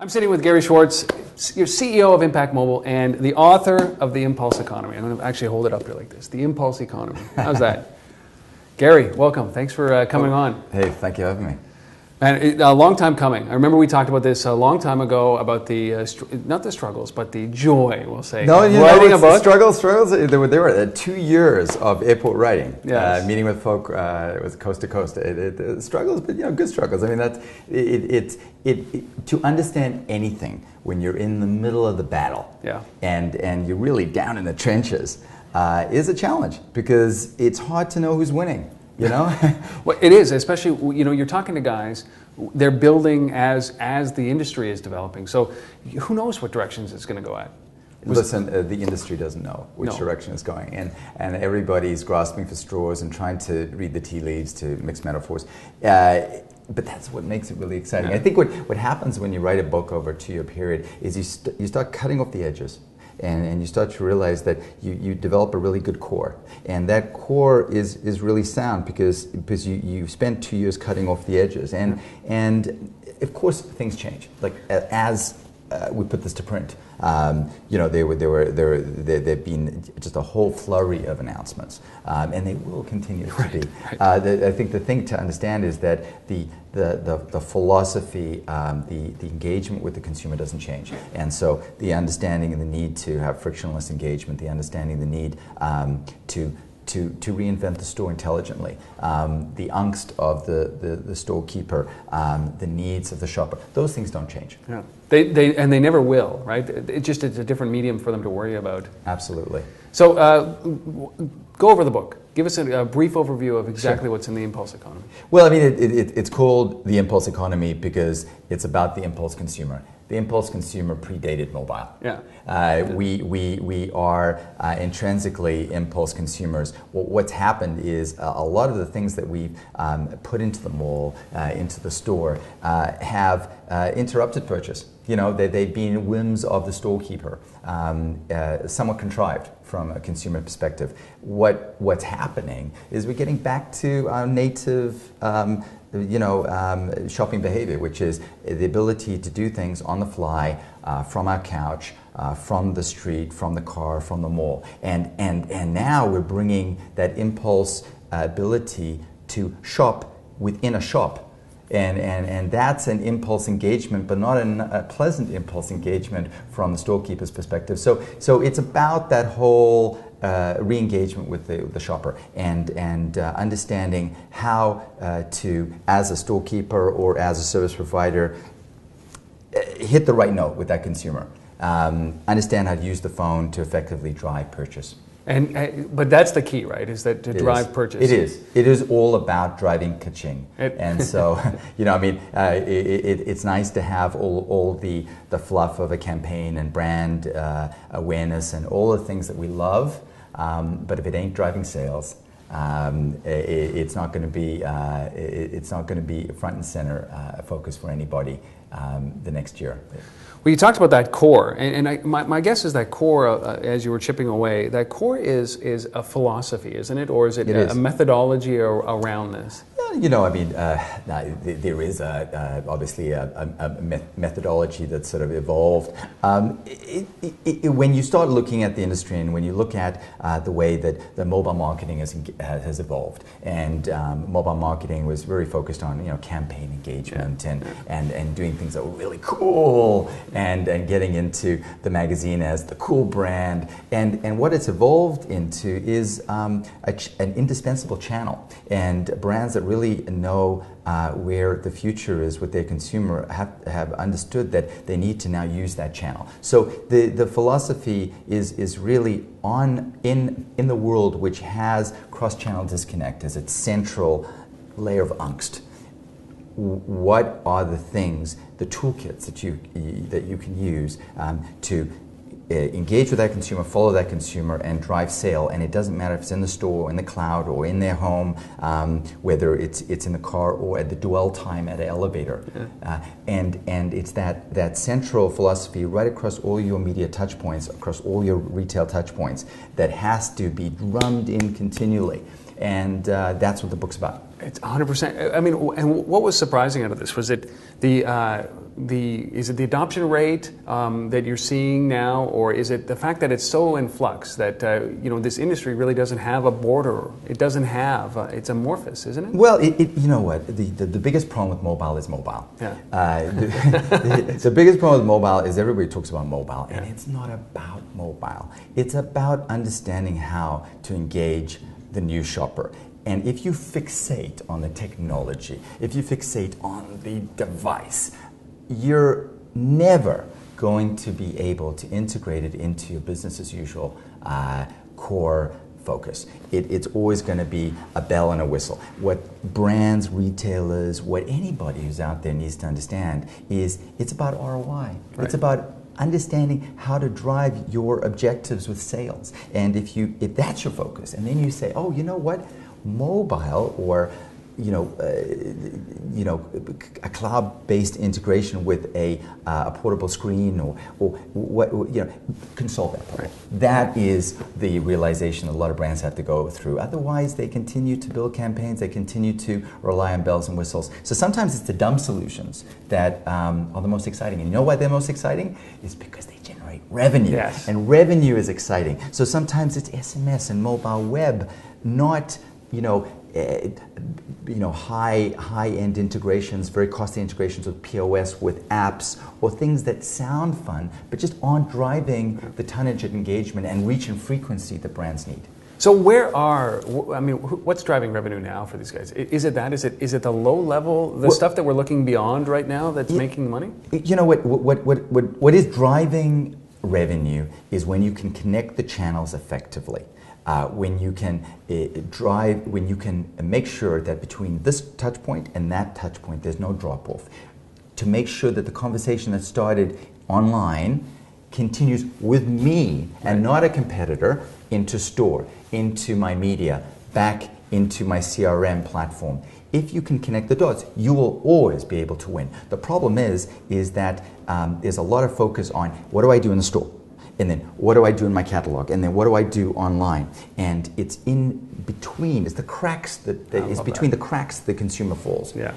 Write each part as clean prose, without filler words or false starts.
I'm sitting with Gary Schwartz, your CEO of Impact Mobile and the author of The Impulse Economy. I'm going to actually hold it up here like this. The Impulse Economy. How's that? Gary, welcome. Thanks for coming on. Hey, thank you for having me. And a long time coming. I remember we talked about this a long time ago about the, not the struggles, but the joy, we'll say. No, you writing know, about struggles. There were 2 years of airport writing, yes. Meeting with folk. It was coast to coast. Struggles, but good struggles. I mean, to understand anything when you're in the middle of the battle, and you're really down in the trenches, is a challenge because it's hard to know who's winning. You know? Well, it is, especially, you're talking to guys, they're building as the industry is developing. So who knows what directions it's going to go at? Listen, the industry doesn't know which direction it's going, and everybody's grasping for straws and trying to read the tea leaves, to mix metaphors. But that's what makes it really exciting. I think what happens when you write a book over a 2-year period is you start cutting off the edges. And you start to realize that you develop a really good core, and that core is really sound because you spent 2 years cutting off the edges, and of course things change. Like as we put this to print, there've been just a whole flurry of announcements, and they will continue to be. I think the thing to understand is that the philosophy, the engagement with the consumer doesn't change, and so the understanding and the need to have frictionless engagement, the understanding the need to reinvent the store intelligently, the angst of the storekeeper, the needs of the shopper, those things don't change. Yeah, they never will, right? It's a different medium for them to worry about. Absolutely. So go over the book. Give us a brief overview of exactly what's in the Impulse Economy. Well, I mean, it's called the Impulse Economy because it's about the impulse consumer. The impulse consumer predated mobile. We are intrinsically impulse consumers. What's happened is a lot of the things that we've put into the mall, into the store, have interrupted purchase. They've been whims of the storekeeper, somewhat contrived from a consumer perspective. What's happening is we're getting back to our native shopping behavior, which is the ability to do things on the fly, from our couch, from the street, from the car, from the mall. And now we're bringing that impulse ability to shop within a shop. And that's an impulse engagement, but not a pleasant impulse engagement from the storekeeper's perspective. So it's about that whole re-engagement with the shopper and understanding how to, as a storekeeper or as a service provider, hit the right note with that consumer. Understand how to use the phone to effectively drive purchase. But that's the key, right? Is that to drive purchase? It is. It is all about driving ka-ching. And so, it's nice to have all the fluff of a campaign and brand awareness and all the things that we love. But if it ain't driving sales, it's not going to be front and center focus for anybody the next year. Well, you talked about that core, and my guess is that core, as you were chipping away, that core is a philosophy, isn't it? Or is it a methodology around this? There is obviously a methodology that's sort of evolved. When you start looking at the industry and when you look at the way that the mobile marketing has evolved, and mobile marketing was very focused on campaign engagement and doing things that were really cool and getting into the magazine as the cool brand, and what it's evolved into is an indispensable channel, and brands that really know where the future is with their consumer have understood that they need to now use that channel. So the philosophy is really in the world which has cross-channel disconnect as its central layer of angst. What are the things, the toolkits that you can use to engage with that consumer, follow that consumer, and drive sale? And it doesn't matter if it's in the store, or in the cloud, or in their home, whether it's in the car or at the dwell time at an elevator. And it's that central philosophy right across all your media touch points, across all your retail touch points, that has to be drummed in continually. and that's what the book's about. It's 100%. I mean, and what was surprising out of this? Was it is it the adoption rate that you're seeing now, or is it the fact that it's so in flux that this industry really doesn't have a border? It doesn't have. It's amorphous, isn't it? Well, you know what? The biggest problem with mobile is mobile. Yeah. The biggest problem with mobile is everybody talks about mobile, and Yeah. it's not about mobile. It's about understanding how to engage the new shopper. And if you fixate on the technology, if you fixate on the device, you're never going to be able to integrate it into your business as usual core focus. It's always going to be a bell and a whistle. What brands, retailers, what anybody who's out there needs to understand is it's about ROI. Right. It's about understanding how to drive your objectives with sales. And if that's your focus, and then you say, oh, you know what? Mobile or a cloud-based integration with a portable screen or what can solve that problem. Right. That is the realization a lot of brands have to go through. Otherwise, they continue to build campaigns. They continue to rely on bells and whistles. So sometimes it's the dumb solutions that are the most exciting. And you know why they're most exciting? It's because they generate revenue. Yes. And revenue is exciting. So sometimes it's SMS and mobile web, not high-end integrations, very costly integrations with POS, with apps, or things that sound fun, but just aren't driving the tonnage of engagement and reach and frequency that brands need. So what's driving revenue now for these guys? Is it that? Is it the low level, stuff that we're looking beyond right now that's making money? You know what is driving revenue is when you can connect the channels effectively. When you can when you can make sure that between this touch point and that touch point there's no drop off, to make sure that the conversation that started online continues with me and not a competitor into store, into my media, back into my CRM platform. If you can connect the dots, you will always be able to win. The problem is that there's a lot of focus on what do I do in the store? And then what do I do in my catalog? And then what do I do online? And it's in between. It's the cracks between the cracks the consumer falls. Yeah.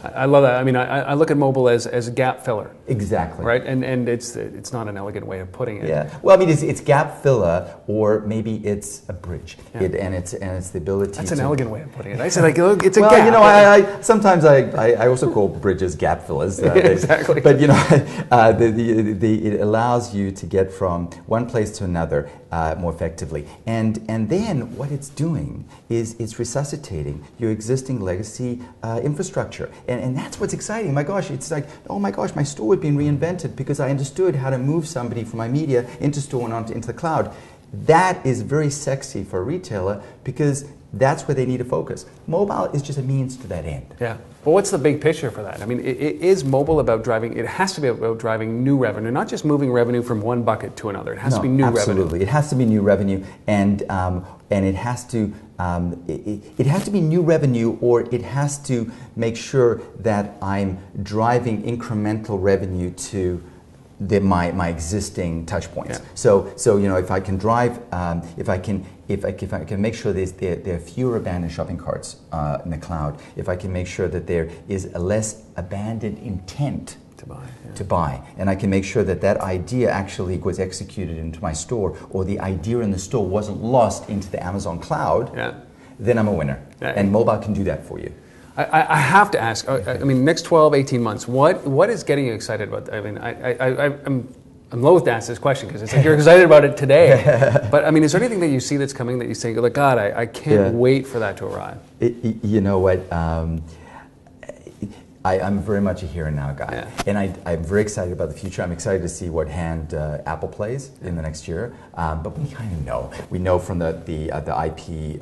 I love that. I mean, I look at mobile as a gap filler. Exactly. Right, and it's not an elegant way of putting it. Yeah. Well, I mean, it's gap filler, or maybe it's a bridge. Yeah. it's the ability. That's an elegant way of putting it. I said, look, it's a well, gap. I sometimes I also call bridges gap fillers. Exactly. But it allows you to get from one place to another more effectively. And then what it's doing is it's resuscitating your existing legacy infrastructure. And that's what's exciting. My gosh, it's like, oh my gosh, my store had been reinvented because I understood how to move somebody from my media into store and into the cloud. That is very sexy for a retailer because that's where they need to focus. Mobile is just a means to that end. Yeah. But what's the big picture for that? I mean, is mobile about driving, it has to be about driving new revenue, not just moving revenue from one bucket to another. It has to be new revenue. Absolutely. It has to be new revenue, and it has to it has to be new revenue, or it has to make sure that I'm driving incremental revenue to my existing touch points. Yeah. So if I can drive, if I can make sure there are fewer abandoned shopping carts in the cloud, if I can make sure that there is a less abandoned intent to buy, and I can make sure that idea actually was executed into my store, or the idea in the store wasn't lost into the Amazon cloud, then I'm a winner. Yeah. And mobile can do that for you. I have to ask, I mean, next 12, 18 months, what is getting you excited about? I mean, I'm loath to ask this question because it's like you're excited about it today. But I mean, is there anything that you see that's coming that you say, like, God, I can't wait for that to arrive? You know what? I'm very much a here and now guy, and I'm very excited about the future. I'm excited to see what hand Apple plays in the next year. But we kind of know. We know from the IP,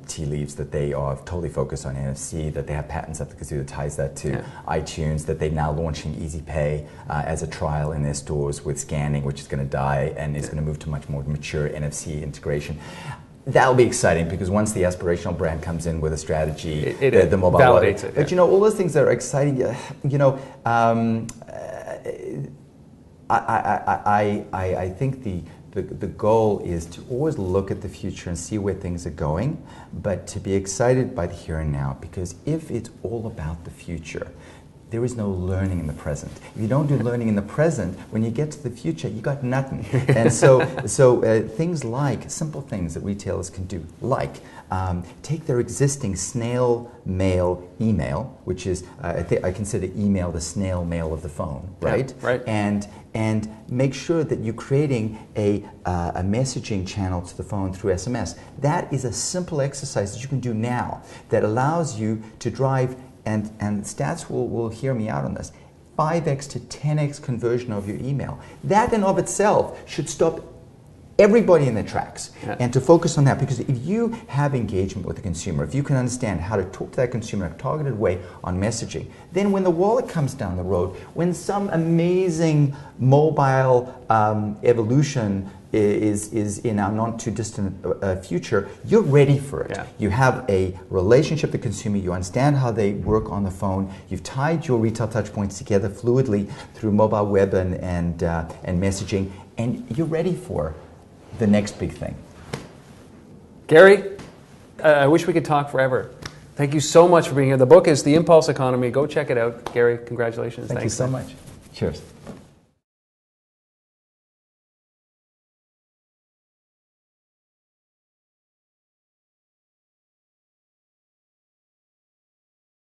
tea leaves that they are totally focused on NFC, that they have patents efficacy that ties that to iTunes, that they're now launching Easy Pay as a trial in their stores with scanning, which is going to die and is going to move to much more mature NFC integration. That'll be exciting because once the aspirational brand comes in with a strary, the mobile validates it. But all those things that are exciting. I think the goal is to always look at the future and see where things are going, but to be excited by the here and now, because if it's all about the future, there is no learning in the present. If you don't do learning in the present, when you get to the future, you got nothing. And so things like, simple things that retailers can do, like take their existing snail mail email, which is, I consider email the snail mail of the phone, right? Yeah, right. And make sure that you're creating a messaging channel to the phone through SMS. That is a simple exercise that you can do now that allows you to drive, and stats will hear me out on this, 5x to 10x conversion of your email. That in of itself should stop everybody in their tracks, and to focus on that, because if you have engagement with the consumer, if you can understand how to talk to that consumer in a targeted way on messaging, then when the wallet comes down the road, when some amazing mobile evolution is in our not too distant future, you're ready for it. Yeah. You have a relationship with the consumer, you understand how they work on the phone, you've tied your retail touch points together fluidly through mobile web and messaging, and you're ready for the next big thing. Gary, I wish we could talk forever. Thank you so much for being here. The book is The Impulse Economy. Go check it out. Gary, congratulations. Thank you so much. Cheers.